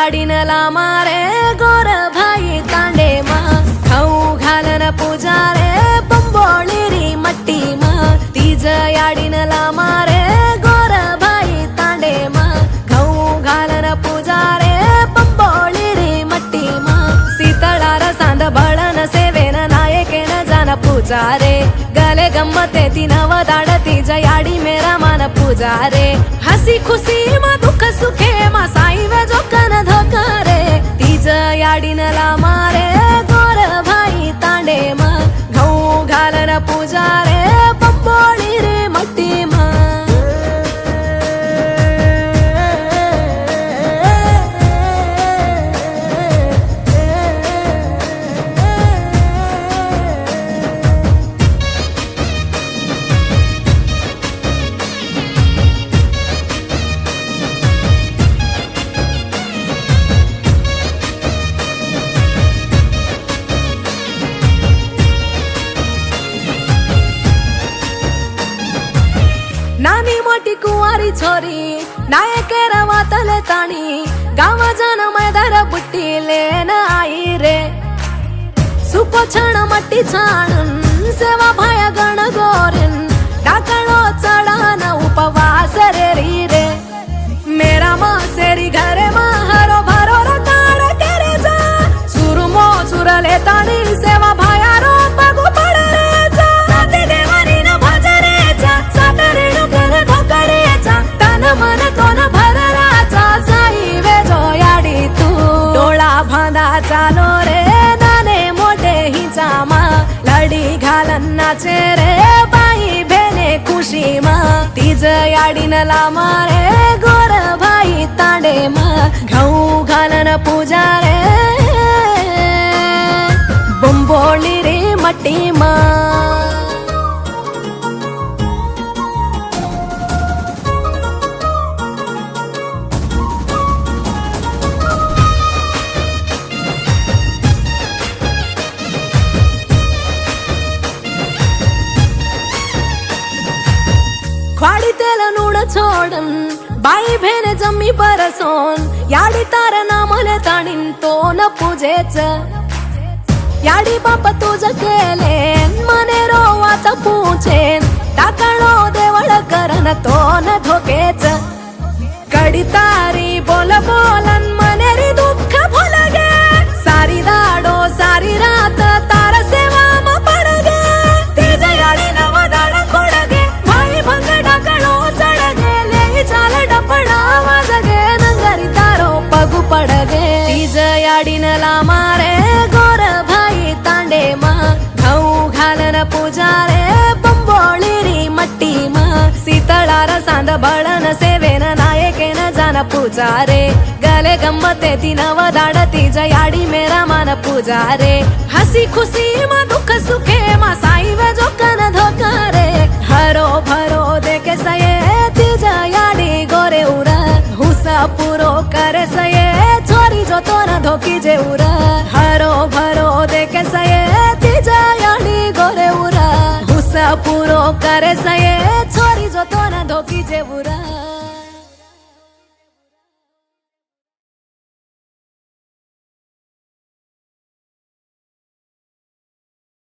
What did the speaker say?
याडीनला मारे गोर भाई तांडे मा खाऊ घालन पुजारे बंबोळी री मट्टी मा तीज याडीनला मारे गोर भाई तांडे मा खाऊ घालन पुजारे बंबोळी री मट्टी मा सीतळार सांद बळन सेवेन नायकेन जान पुजारे गले गम्मते ती नवदाड तीज याडी मेरा मान पुजारे हसी खुशी मा दुख सुखे मा साई वे जोकन धोकारे तीज याडीनला मारे गोर भाई तांडे मा घऊ घालन पुजारे बंबोळी रे मट्टी मा नानी मोटी कुंवारी छोरी नायकेर वातले ताणी गाव जन मैदार बुट्टी लेन आई रे सुपोषण मट्टी छाणून सेवा भाया गण गोरिन टाकळो चढान उपवास रे री रे मेरा मासेरी घरे मा हरो भरो रकाड केरे जा सुरमो सुरले ताणी सेवा भाया रो बगु पड रे जा साते देवानी न भजरे जा सातरे मन कोण भरराचा साई वे जो याडी तू डोळा भांदा चालो रे नाने मोठे हिचा मा लडी घालन नाचे रे बाई भेने खुशी मा तीज याडीनला मारे गोर भाई तांडे मा घऊ घालन पुजारे बंबोळी रे मट्टी मा ख्वाडी तेल नूड छोडन बाई भेने जम्मी परसोन याडी तार नामले ताणीन तो न पूजेच याडी बाप तुझ केलेन मने रोवात पूछेन टाकळो देवळ करन तो न धोकेच कडी तारी बोल बोलन मने री दुःख भुलगे सारी दाडो सारी रात तार सेवा म पडगे तेज याडी नवदाड खोडगे भाई भंग टाकळो चढगे ले चाल डपडा वाजगे नंगरी तारो पगु पडगे तीज याडीनला मारे गोर भाई तांडे मा घऊ घालन पुजारे बंबोळी री मट्टी मा सीतळार सांद बळन सेवेन नायकेन जान पुजारे गले गम्मते ती नवदाड तीज याडी मेरा मान पुजारे हसी खुशी मा दुख सुखे मा साई वे जोकन धोकारे हरो भरो देखे सये तीज याडी गोरे उर हुसा पुरो करे सये छोरी जो तो न धोकी जे उर हरो भरो देखे सये तीज याडी गोरे उर हुसा पुरो करे सये छोरी जो तो न धोकी जे उर